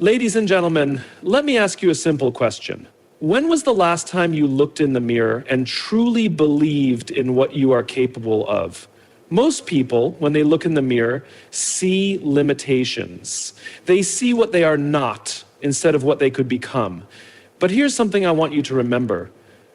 Ladies and gentlemen, let me ask you a simple question. When was the last time you looked in the mirror and truly believed in what you are capable of? Most people, when they look in the mirror, see limitations. They see what they are not instead of what they could become. But here's something I want you to remember.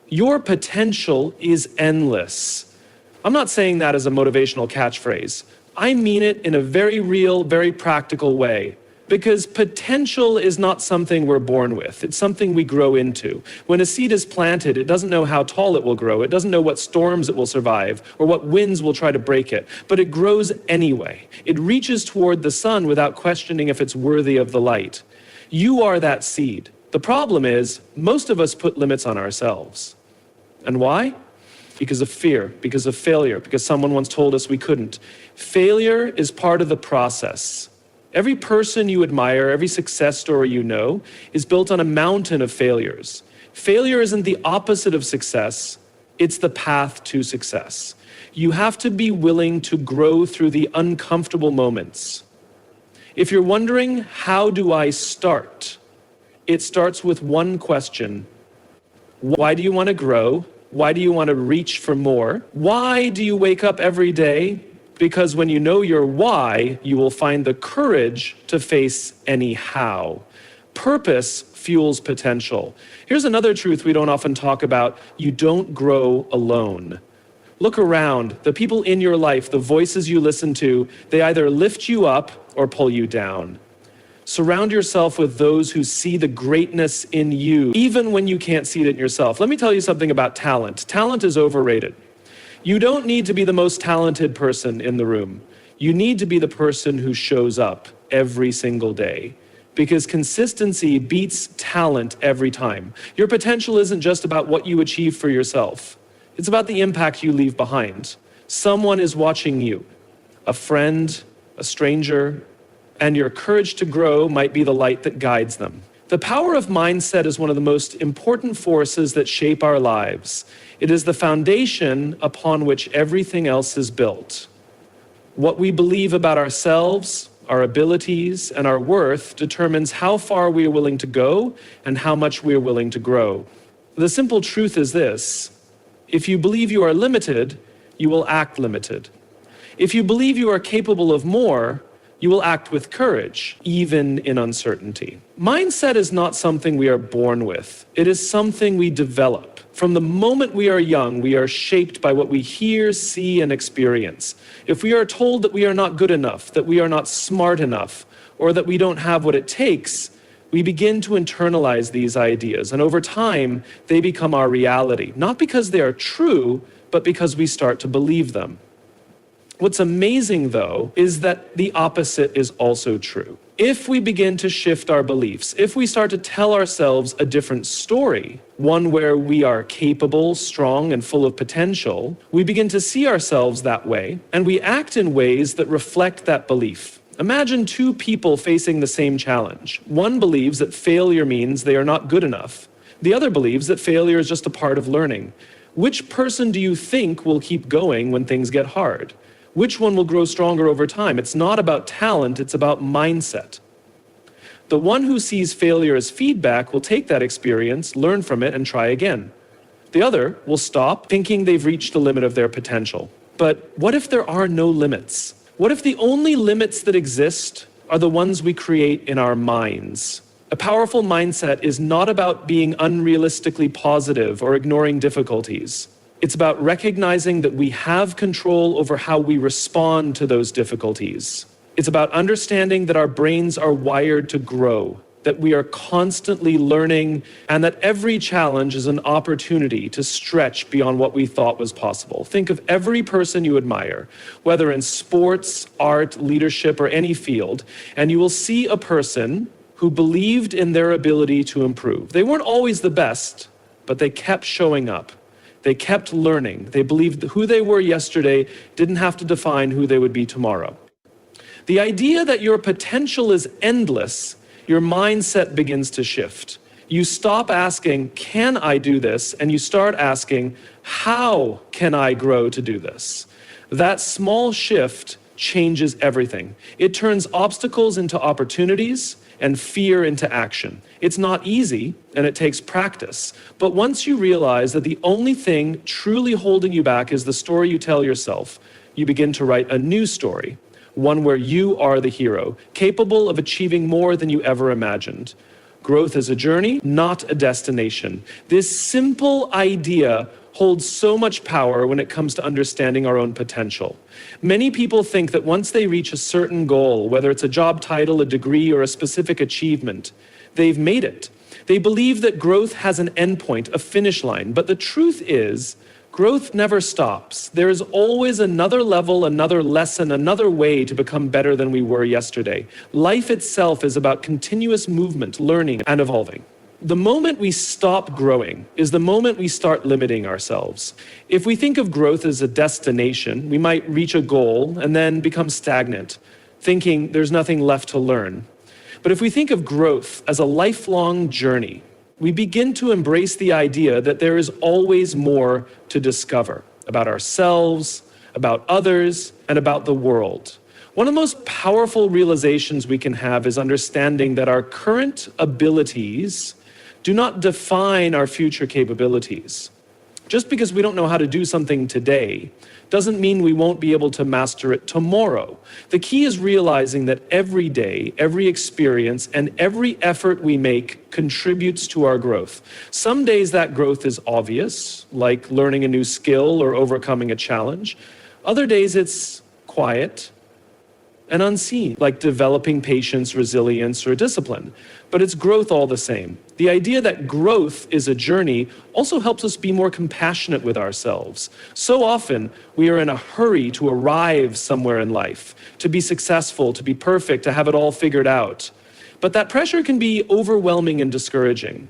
Your potential is endless. I'm not saying that as a motivational catchphrase. I mean it in a very real, very practical way. Because potential is not something we're born with. It's something we grow into. When a seed is planted, it doesn't know how tall it will grow. It doesn't know what storms it will survive or what winds will try to break it. But it grows anyway. It reaches toward the sun without questioning if it's worthy of the light. You are that seed. The problem is, most of us put limits on ourselves. And why? Because of fear, because of failure, because someone once told us we couldn't. Failure is part of the process. Every person you admire, every success story you know, is built on a mountain of failures. Failure isn't the opposite of success, it's the path to success. You have to be willing to grow through the uncomfortable moments. If you're wondering, how do I start? It starts with one question. Why do you want to grow? Why do you want to reach for more? Why do you wake up every day? Because when you know your why, you will find the courage to face any how. Purpose fuels potential. Here's another truth we don't often talk about. You don't grow alone. Look around. The people in your life, the voices you listen to, they either lift you up or pull you down. Surround yourself with those who see the greatness in you, even when you can't see it in yourself. Let me tell you something about talent. Talent is overrated. You don't need to be the most talented person in the room. You need to be the person who shows up every single day. Because consistency beats talent every time. Your potential isn't just about what you achieve for yourself. It's about the impact you leave behind. Someone is watching you. A friend, a stranger, and your courage to grow might be the light that guides them. The power of mindset is one of the most important forces that shape our lives. It is the foundation upon which everything else is built. What we believe about ourselves, our abilities, and our worth determines how far we are willing to go and how much we are willing to grow. The simple truth is this: if you believe you are limited, you will act limited. If you believe you are capable of more, you will act with courage, even in uncertainty. Mindset is not something we are born with. It is something we develop. From the moment we are young, we are shaped by what we hear, see, and experience. If we are told that we are not good enough, that we are not smart enough, or that we don't have what it takes, we begin to internalize these ideas. And over time, they become our reality. Not because they are true, but because we start to believe them. What's amazing, though, is that the opposite is also true. If we begin to shift our beliefs, if we start to tell ourselves a different story, one where we are capable, strong, and full of potential, we begin to see ourselves that way, and we act in ways that reflect that belief. Imagine two people facing the same challenge. One believes that failure means they are not good enough. The other believes that failure is just a part of learning. Which person do you think will keep going when things get hard? Which one will grow stronger over time? It's not about talent, it's about mindset. The one who sees failure as feedback will take that experience, learn from it, and try again. The other will stop thinking they've reached the limit of their potential. But what if there are no limits? What if the only limits that exist are the ones we create in our minds? A powerful mindset is not about being unrealistically positive or ignoring difficulties. It's about recognizing that we have control over how we respond to those difficulties. It's about understanding that our brains are wired to grow, that we are constantly learning, and that every challenge is an opportunity to stretch beyond what we thought was possible. Think of every person you admire, whether in sports, art, leadership, or any field, and you will see a person who believed in their ability to improve. They weren't always the best, but they kept showing up. They kept learning. They believed that who they were yesterday didn't have to define who they would be tomorrow. The idea that your potential is endless, your mindset begins to shift. You stop asking, can I do this? And you start asking, how can I grow to do this? That small shift changes everything. It turns obstacles into opportunities. and fear into action. It's not easy, and it takes practice. But once you realize that the only thing truly holding you back is the story you tell yourself, you begin to write a new story, one where you are the hero, capable of achieving more than you ever imagined. Growth is a journey, not a destination. This simple idea holds so much power when it comes to understanding our own potential. Many people think that once they reach a certain goal, whether it's a job title, a degree, or a specific achievement, they've made it. They believe that growth has an endpoint, a finish line, but the truth is, growth never stops. There is always another level, another lesson, another way to become better than we were yesterday. Life itself is about continuous movement, learning, and evolving. The moment we stop growing is the moment we start limiting ourselves. If we think of growth as a destination, we might reach a goal and then become stagnant, thinking there's nothing left to learn. But if we think of growth as a lifelong journey, we begin to embrace the idea that there is always more to discover about ourselves, about others, and about the world. One of the most powerful realizations we can have is understanding that our current abilities do not define our future capabilities. Just because we don't know how to do something today doesn't mean we won't be able to master it tomorrow. The key is realizing that every day, every experience, and every effort we make contributes to our growth. Some days that growth is obvious, like learning a new skill or overcoming a challenge. Other days it's quiet and unseen, like developing patience, resilience, or discipline. But it's growth all the same. The idea that growth is a journey also helps us be more compassionate with ourselves. So often, we are in a hurry to arrive somewhere in life, to be successful, to be perfect, to have it all figured out. But that pressure can be overwhelming and discouraging.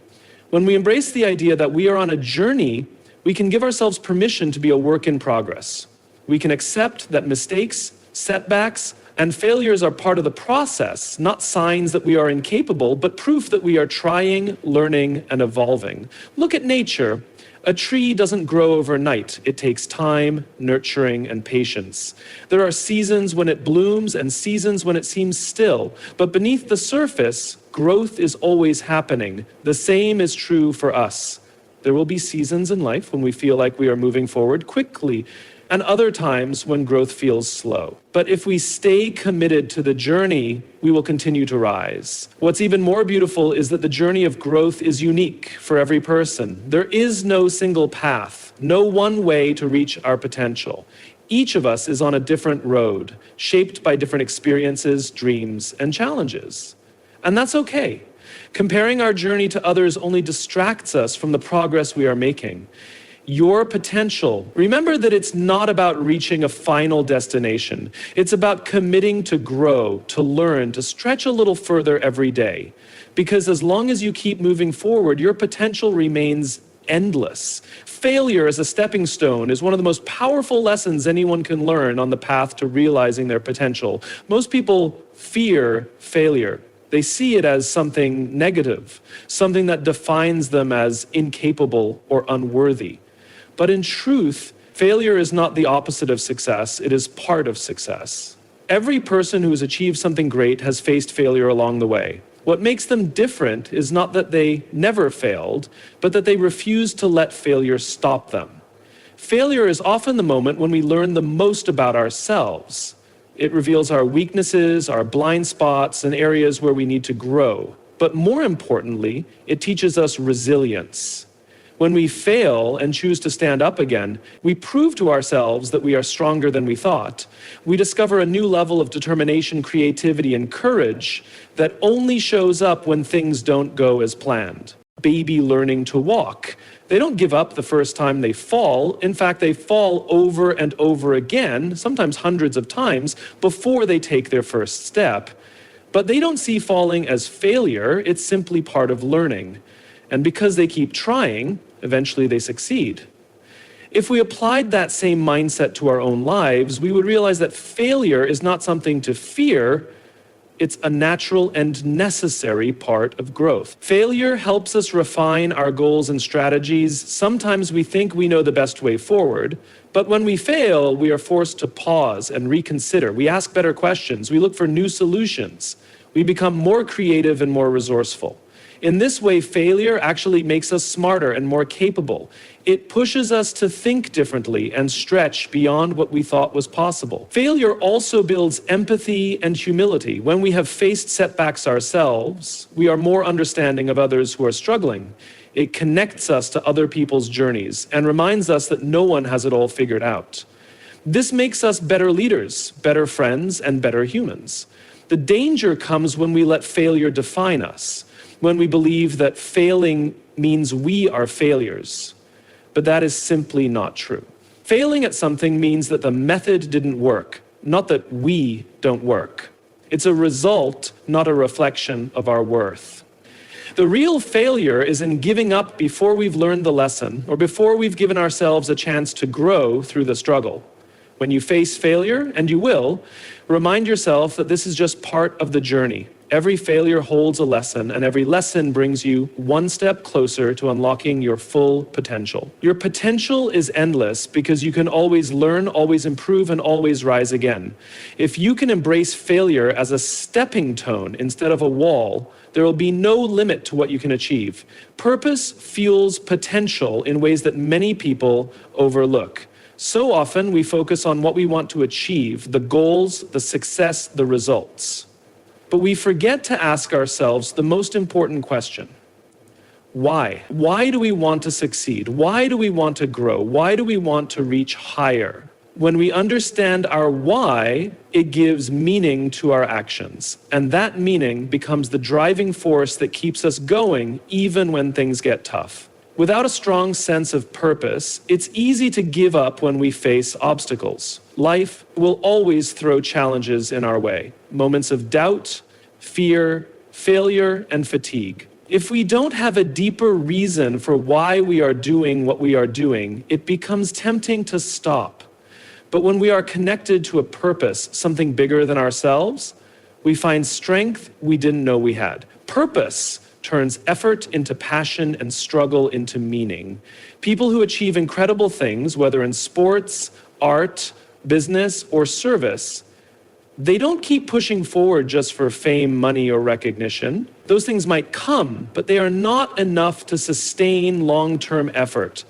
When we embrace the idea that we are on a journey, we can give ourselves permission to be a work in progress. We can accept that mistakes, setbacks, and failures are part of the process, not signs that we are incapable, but proof that we are trying, learning, and evolving. Look at nature. A tree doesn't grow overnight. It takes time, nurturing, and patience. There are seasons when it blooms and seasons when it seems still. But beneath the surface, growth is always happening. The same is true for us. There will be seasons in life when we feel like we are moving forward quickly, and other times when growth feels slow. But if we stay committed to the journey, we will continue to rise. What's even more beautiful is that the journey of growth is unique for every person. There is no single path, no one way to reach our potential. Each of us is on a different road, shaped by different experiences, dreams, and challenges. And that's okay. Comparing our journey to others only distracts us from the progress we are making. Your potential. Remember that it's not about reaching a final destination. It's about committing to grow, to learn, to stretch a little further every day. Because as long as you keep moving forward, your potential remains endless. Failure as a stepping stone is one of the most powerful lessons anyone can learn on the path to realizing their potential. Most people fear failure. They see it as something negative, something that defines them as incapable or unworthy. But in truth, failure is not the opposite of success, it is part of success. Every person who has achieved something great has faced failure along the way. What makes them different is not that they never failed, but that they refuse to let failure stop them. Failure is often the moment when we learn the most about ourselves. It reveals our weaknesses, our blind spots, and areas where we need to grow. But more importantly, it teaches us resilience. When we fail and choose to stand up again, we prove to ourselves that we are stronger than we thought. We discover a new level of determination, creativity, and courage that only shows up when things don't go as planned. Baby learning to walk. They don't give up the first time they fall. In fact, they fall over and over again, sometimes hundreds of times, before they take their first step. But they don't see falling as failure, it's simply part of learning. And because they keep trying, eventually they succeed. If we applied that same mindset to our own lives, we would realize that failure is not something to fear, it's a natural and necessary part of growth. Failure helps us refine our goals and strategies. Sometimes we think we know the best way forward, but when we fail, we are forced to pause and reconsider. We ask better questions, we look for new solutions. We become more creative and more resourceful. In this way, failure actually makes us smarter and more capable. It pushes us to think differently and stretch beyond what we thought was possible. Failure also builds empathy and humility. When we have faced setbacks ourselves, we are more understanding of others who are struggling. It connects us to other people's journeys and reminds us that no one has it all figured out. This makes us better leaders, better friends, and better humans. The danger comes when we let failure define us, when we believe that failing means we are failures. But that is simply not true. Failing at something means that the method didn't work, not that we don't work. It's a result, not a reflection of our worth. The real failure is in giving up before we've learned the lesson or before we've given ourselves a chance to grow through the struggle. When you face failure, and you will, remind yourself that this is just part of the journey. Every failure holds a lesson, and every lesson brings you one step closer to unlocking your full potential. Your potential is endless because you can always learn, always improve, and always rise again. If you can embrace failure as a stepping stone instead of a wall, there will be no limit to what you can achieve. Purpose fuels potential in ways that many people overlook. So often we focus on what we want to achieve, the goals, the success, the results. But we forget to ask ourselves the most important question. Why? Why do we want to succeed? Why do we want to grow? Why do we want to reach higher? When we understand our why, it gives meaning to our actions. And that meaning becomes the driving force that keeps us going even when things get tough. Without a strong sense of purpose, it's easy to give up when we face obstacles. Life will always throw challenges in our way, moments of doubt, fear, failure, and fatigue. If we don't have a deeper reason for why we are doing what we are doing, it becomes tempting to stop. But when we are connected to a purpose, something bigger than ourselves, we find strength we didn't know we had. Purpose turns effort into passion and struggle into meaning. People who achieve incredible things, whether in sports, art, business, or service, they don't keep pushing forward just for fame, money, or recognition. Those things might come, but they are not enough to sustain long-term effort.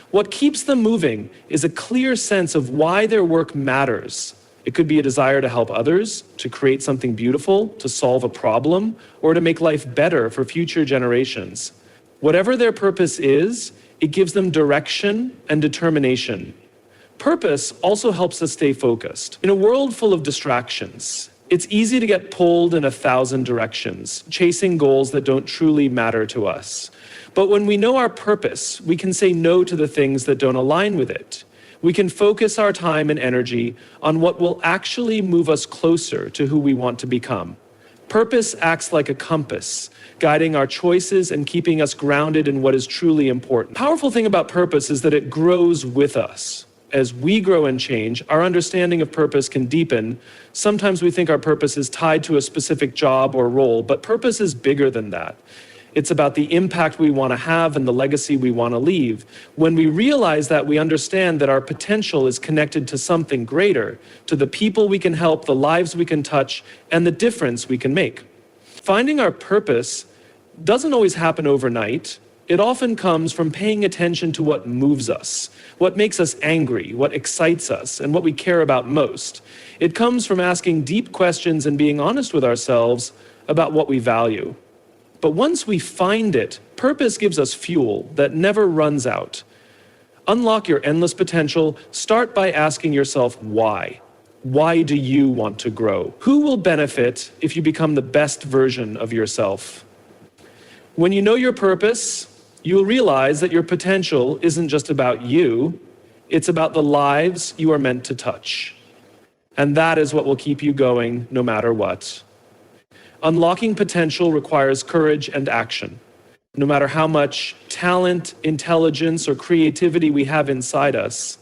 What keeps them moving is a clear sense of why their work matters. It could be a desire to help others, to create something beautiful, to solve a problem, or to make life better for future generations. Whatever their purpose is, it gives them direction and determination. Purpose also helps us stay focused. In a world full of distractions, it's easy to get pulled in 1,000 directions, chasing goals that don't truly matter to us. But when we know our purpose, we can say no to the things that don't align with it. We can focus our time and energy on what will actually move us closer to who we want to become. Purpose acts like a compass, guiding our choices and keeping us grounded in what is truly important. The powerful thing about purpose is that it grows with us. As we grow and change, our understanding of purpose can deepen. Sometimes we think our purpose is tied to a specific job or role, but purpose is bigger than that. It's about the impact we want to have and the legacy we want to leave. When we realize that, we understand that our potential is connected to something greater, to the people we can help, the lives we can touch, and the difference we can make. Finding our purpose doesn't always happen overnight. It often comes from paying attention to what moves us, what makes us angry, what excites us, and what we care about most. It comes from asking deep questions and being honest with ourselves about what we value. But once we find it, purpose gives us fuel that never runs out. Unlock your endless potential. Start by asking yourself why. Why do you want to grow? Who will benefit if you become the best version of yourself? When you know your purpose, you'll realize that your potential isn't just about you, it's about the lives you are meant to touch. And that is what will keep you going no matter what. Unlocking potential requires courage and action. No matter how much talent, intelligence, or creativity we have inside us,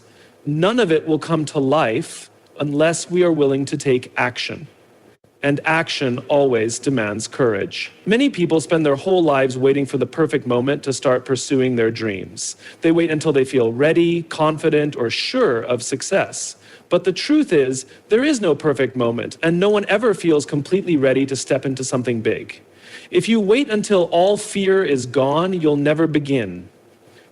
none of it will come to life unless we are willing to take action. And action always demands courage. Many people spend their whole lives waiting for the perfect moment to start pursuing their dreams. They wait until they feel ready, confident, or sure of success. But the truth is, there is no perfect moment, and no one ever feels completely ready to step into something big. If you wait until all fear is gone, you'll never begin.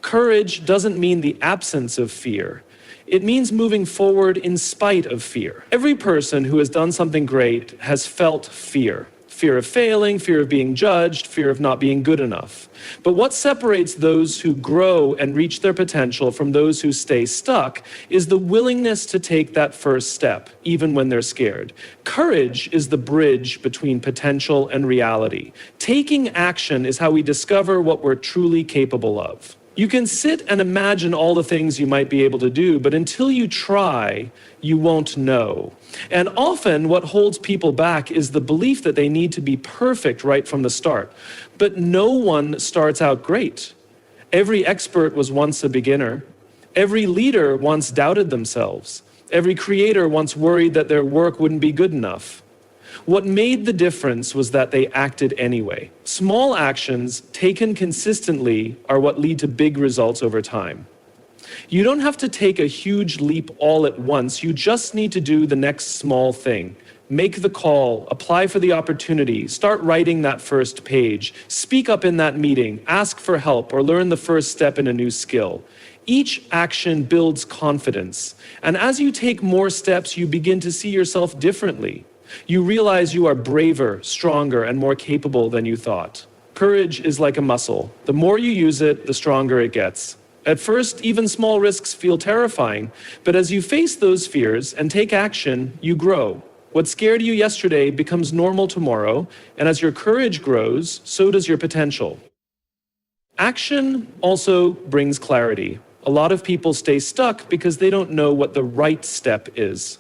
Courage doesn't mean the absence of fear. It means moving forward in spite of fear. Every person who has done something great has felt fear. Fear of failing, fear of being judged, fear of not being good enough. But what separates those who grow and reach their potential from those who stay stuck is the willingness to take that first step, even when they're scared. Courage is the bridge between potential and reality. Taking action is how we discover what we're truly capable of. You can sit and imagine all the things you might be able to do, but until you try, you won't know. And often what holds people back is the belief that they need to be perfect right from the start. But no one starts out great. Every expert was once a beginner. Every leader once doubted themselves. Every creator once worried that their work wouldn't be good enough. What made the difference was that they acted anyway. Small actions taken consistently are what lead to big results over time. You don't have to take a huge leap all at once. You just need to do the next small thing. Make the call, apply for the opportunity, start writing that first page, speak up in that meeting, ask for help, or learn the first step in a new skill. Each action builds confidence. And as you take more steps, you begin to see yourself differently. You realize you are braver, stronger, and more capable than you thought. Courage is like a muscle. The more you use it, the stronger it gets. At first, even small risks feel terrifying, but as you face those fears and take action, you grow. What scared you yesterday becomes normal tomorrow, and as your courage grows, so does your potential. Action also brings clarity. A lot of people stay stuck because they don't know what the right step is.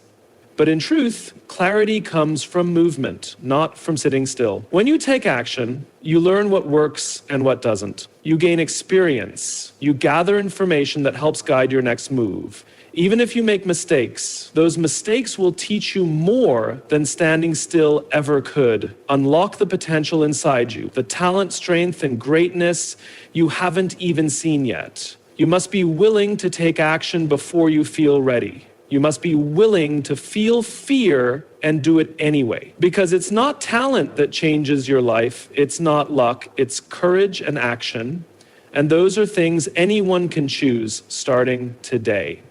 But in truth, clarity comes from movement, not from sitting still. When you take action, you learn what works and what doesn't. You gain experience. You gather information that helps guide your next move. Even if you make mistakes, those mistakes will teach you more than standing still ever could. Unlock the potential inside you, the talent, strength, and greatness you haven't even seen yet. You must be willing to take action before you feel ready. You must be willing to feel fear and do it anyway. Because it's not talent that changes your life, it's not luck, it's courage and action. And those are things anyone can choose starting today.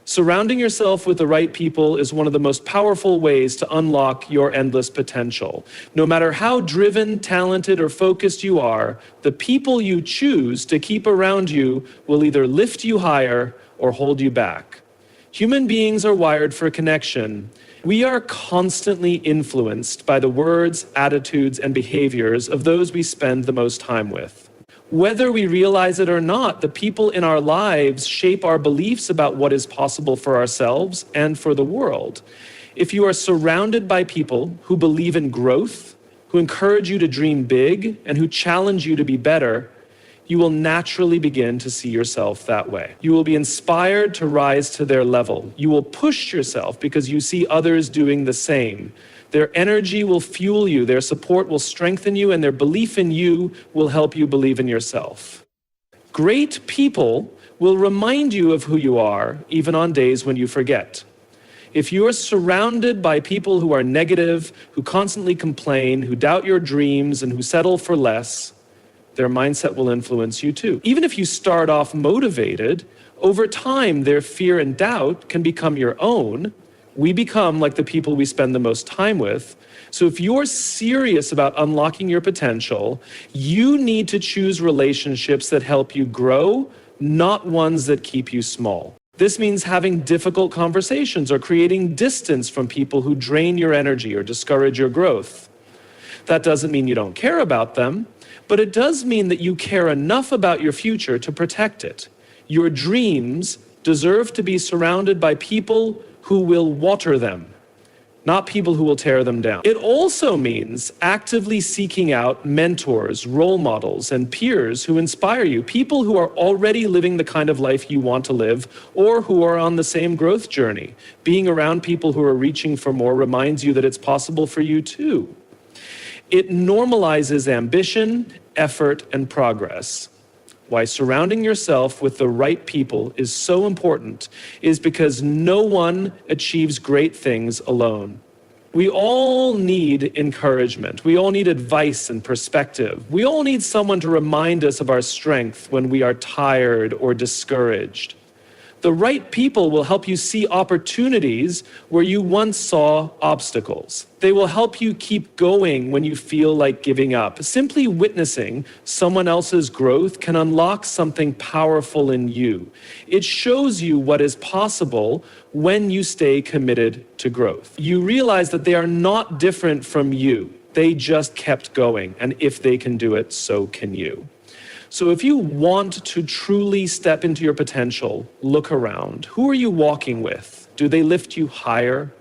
Surrounding yourself with the right people is one of the most powerful ways to unlock your endless potential. No matter how driven, talented, or focused you are, the people you choose to keep around you will either lift you higher or hold you back. Human beings are wired for connection. We are constantly influenced by the words, attitudes, and behaviors of those we spend the most time with. Whether we realize it or not, the people in our lives shape our beliefs about what is possible for ourselves and for the world. If you are surrounded by people who believe in growth, who encourage you to dream big, and who challenge you to be better, you will naturally begin to see yourself that way. You will be inspired to rise to their level. You will push yourself because you see others doing the same. Their energy will fuel you, their support will strengthen you, and their belief in you will help you believe in yourself. Great people will remind you of who you are, even on days when you forget. If you are surrounded by people who are negative, who constantly complain, who doubt your dreams, and who settle for less, their mindset will influence you too. Even if you start off motivated, over time their fear and doubt can become your own. We become like the people we spend the most time with. So if you're serious about unlocking your potential, you need to choose relationships that help you grow, not ones that keep you small. This means having difficult conversations or creating distance from people who drain your energy or discourage your growth. That doesn't mean you don't care about them, but it does mean that you care enough about your future to protect it. Your dreams deserve to be surrounded by people who will water them, not people who will tear them down. It also means actively seeking out mentors, role models, and peers who inspire you, people who are already living the kind of life you want to live or who are on the same growth journey. Being around people who are reaching for more reminds you that it's possible for you too. It normalizes ambition, effort, and progress. why surrounding yourself with the right people is so important is because no one achieves great things alone. We all need encouragement. We all need advice and perspective. We all need someone to remind us of our strength when we are tired or discouraged. The right people will help you see opportunities where you once saw obstacles. They will help you keep going when you feel like giving up. Simply witnessing someone else's growth can unlock something powerful in you. It shows you what is possible when you stay committed to growth. You realize that they are not different from you. They just kept going, and if they can do it, so can you. So if you want to truly step into your potential, look around. Who are you walking with? Do they lift you higher?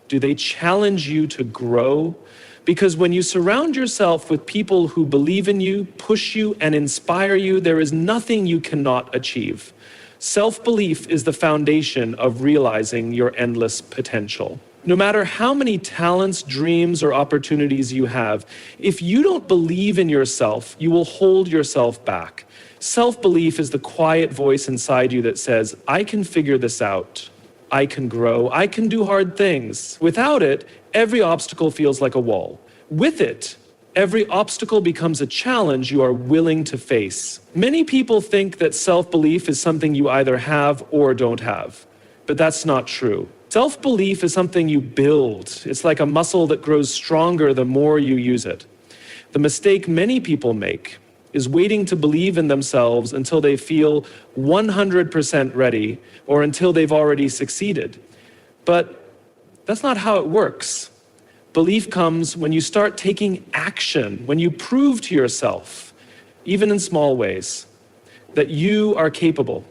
Do they challenge you to grow? Because when you surround yourself with people who believe in you, push you, and inspire you, there is nothing you cannot achieve. Self-belief is the foundation of realizing your endless potential. No matter how many talents, dreams, or opportunities you have, if you don't believe in yourself, you will hold yourself back. Self-belief is the quiet voice inside you that says, I can figure this out. I can grow. I can do hard things. Without it, every obstacle feels like a wall. With it, every obstacle becomes a challenge you are willing to face. Many people think that self-belief is something you either have or don't have, but that's not true. Self-belief is something you build. It's like a muscle that grows stronger the more you use it. The mistake many people make is waiting to believe in themselves until they feel 100% ready or until they've already succeeded. But that's not how it works. Belief comes when you start taking action, when you prove to yourself, even in small ways, that you are capable.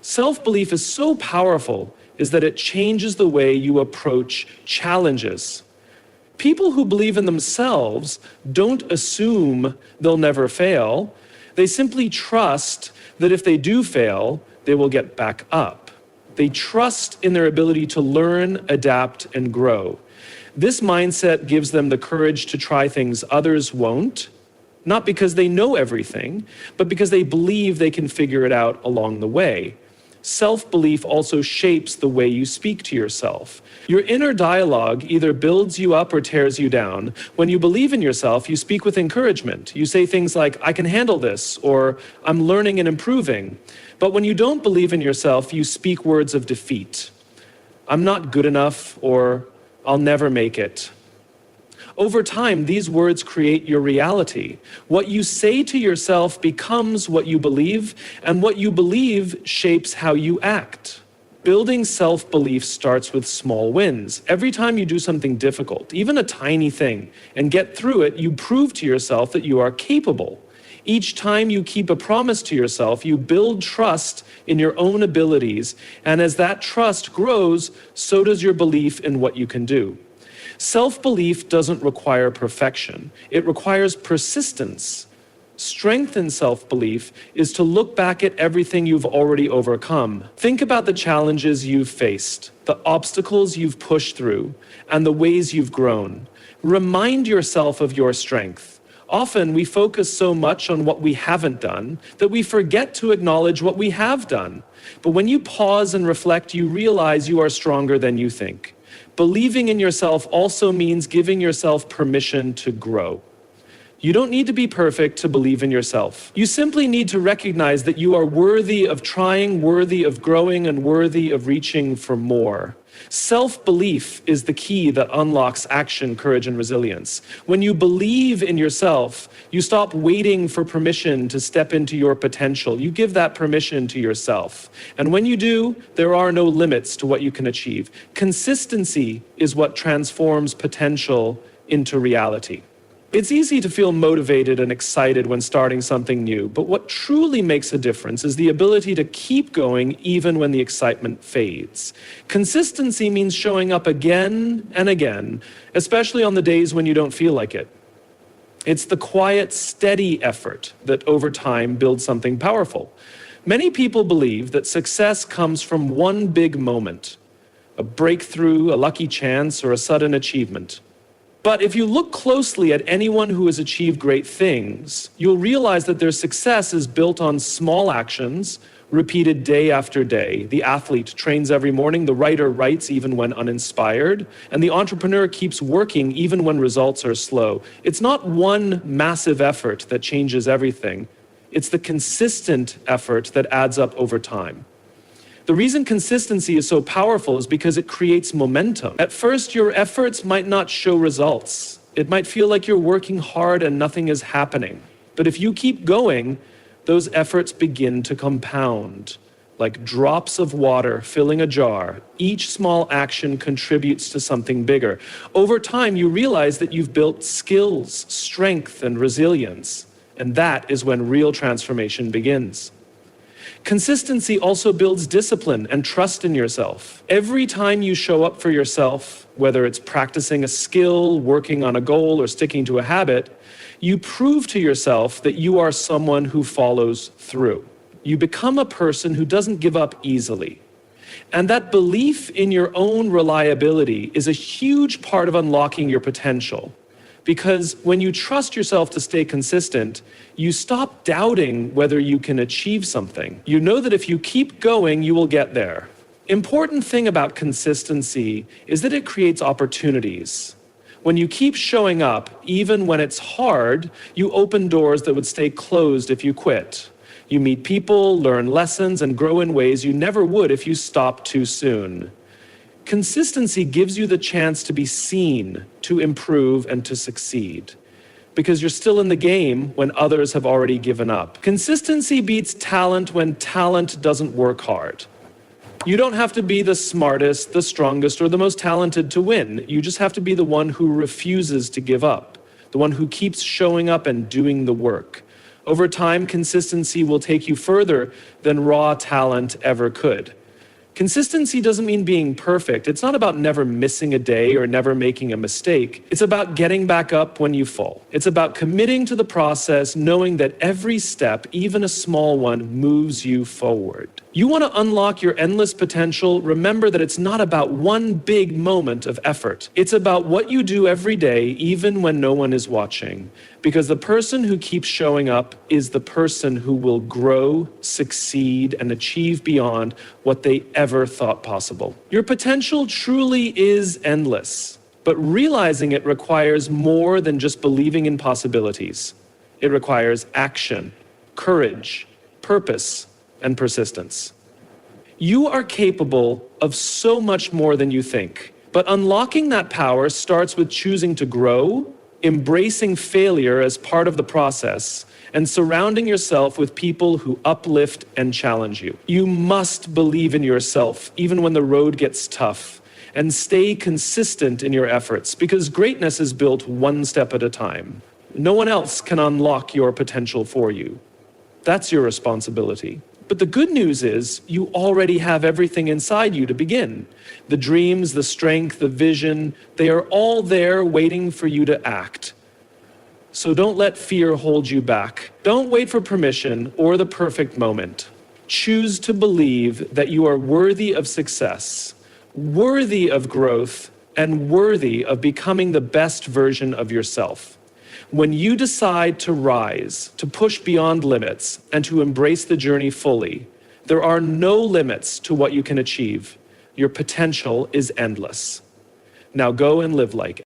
Self-belief is so powerful is that it changes the way you approach challenges. People who believe in themselves don't assume they'll never fail. They simply trust that if they do fail, they will get back up. They trust in their ability to learn, adapt, and grow. This mindset gives them the courage to try things others won't, not because they know everything, but because they believe they can figure it out along the way. Self-belief also shapes the way you speak to yourself. Your inner dialogue either builds you up or tears you down. When you believe in yourself, you speak with encouragement. You say things like, I can handle this, or I'm learning and improving. But when you don't believe in yourself, you speak words of defeat. I'm not good enough, or I'll never make it. Over time, these words create your reality. What you say to yourself becomes what you believe, and what you believe shapes how you act. Building self-belief starts with small wins. Every time you do something difficult, even a tiny thing, and get through it, you prove to yourself that you are capable. Each time you keep a promise to yourself, you build trust in your own abilities, and as that trust grows, so does your belief in what you can do. Self-belief doesn't require perfection. It requires persistence. Strength in self-belief is to look back at everything you've already overcome. Think about the challenges you've faced, the obstacles you've pushed through, and the ways you've grown. Remind yourself of your strength. Often we focus so much on what we haven't done that we forget to acknowledge what we have done. But when you pause and reflect, you realize you are stronger than you think. Believing in yourself also means giving yourself permission to grow. You don't need to be perfect to believe in yourself. You simply need to recognize that you are worthy of trying, worthy of growing, and worthy of reaching for more. Self-belief is the key that unlocks action, courage, and resilience. When you believe in yourself, you stop waiting for permission to step into your potential. You give that permission to yourself. And when you do, there are no limits to what you can achieve. Consistency is what transforms potential into reality. It's easy to feel motivated and excited when starting something new, but what truly makes a difference is the ability to keep going even when the excitement fades. Consistency means showing up again and again, especially on the days when you don't feel like it. It's the quiet, steady effort that over time builds something powerful. Many people believe that success comes from one big moment, a breakthrough, a lucky chance, or a sudden achievement. But if you look closely at anyone who has achieved great things, you'll realize that their success is built on small actions, repeated day after day. The athlete trains every morning, the writer writes even when uninspired, and the entrepreneur keeps working even when results are slow. It's not one massive effort that changes everything. It's the consistent effort that adds up over time. The reason consistency is so powerful is because it creates momentum. At first, your efforts might not show results. It might feel like you're working hard and nothing is happening. But if you keep going, those efforts begin to compound. Like drops of water filling a jar, each small action contributes to something bigger. Over time, you realize that you've built skills, strength, and resilience. And that is when real transformation begins. Consistency also builds discipline and trust in yourself. Every time you show up for yourself, whether it's practicing a skill, working on a goal, or sticking to a habit, you prove to yourself that you are someone who follows through. You become a person who doesn't give up easily. And that belief in your own reliability is a huge part of unlocking your potential. Because when you trust yourself to stay consistent, you stop doubting whether you can achieve something. You know that if you keep going, you will get there. Important thing about consistency is that it creates opportunities. When you keep showing up, even when it's hard, you open doors that would stay closed if you quit. You meet people, learn lessons, and grow in ways you never would if you stopped too soon. Consistency gives you the chance to be seen, to improve, and to succeed. Because you're still in the game when others have already given up. Consistency beats talent when talent doesn't work hard. You don't have to be the smartest, the strongest, or the most talented to win. You just have to be the one who refuses to give up, the one who keeps showing up and doing the work. Over time, consistency will take you further than raw talent ever could. Consistency doesn't mean being perfect. It's not about never missing a day or never making a mistake. It's about getting back up when you fall. It's about committing to the process, knowing that every step, even a small one, moves you forward. You want to unlock your endless potential? Remember that it's not about one big moment of effort. It's about what you do every day, even when no one is watching. Because the person who keeps showing up is the person who will grow, succeed, and achieve beyond what they ever thought possible. Your potential truly is endless, but realizing it requires more than just believing in possibilities. It requires action, courage, purpose, and persistence. You are capable of so much more than you think, but unlocking that power starts with choosing to grow, embracing failure as part of the process, and surrounding yourself with people who uplift and challenge you. You must believe in yourself, even when the road gets tough, and stay consistent in your efforts, because greatness is built one step at a time. No one else can unlock your potential for you. That's your responsibility. But the good news is you already have everything inside you to begin. The dreams, the strength, the vision, they are all there waiting for you to act. So don't let fear hold you back. Don't wait for permission or the perfect moment. Choose to believe that you are worthy of success, worthy of growth, and worthy of becoming the best version of yourself. When you decide to rise, to push beyond limits, and to embrace the journey fully, there are no limits to what you can achieve. Your potential is endless. Now go and live like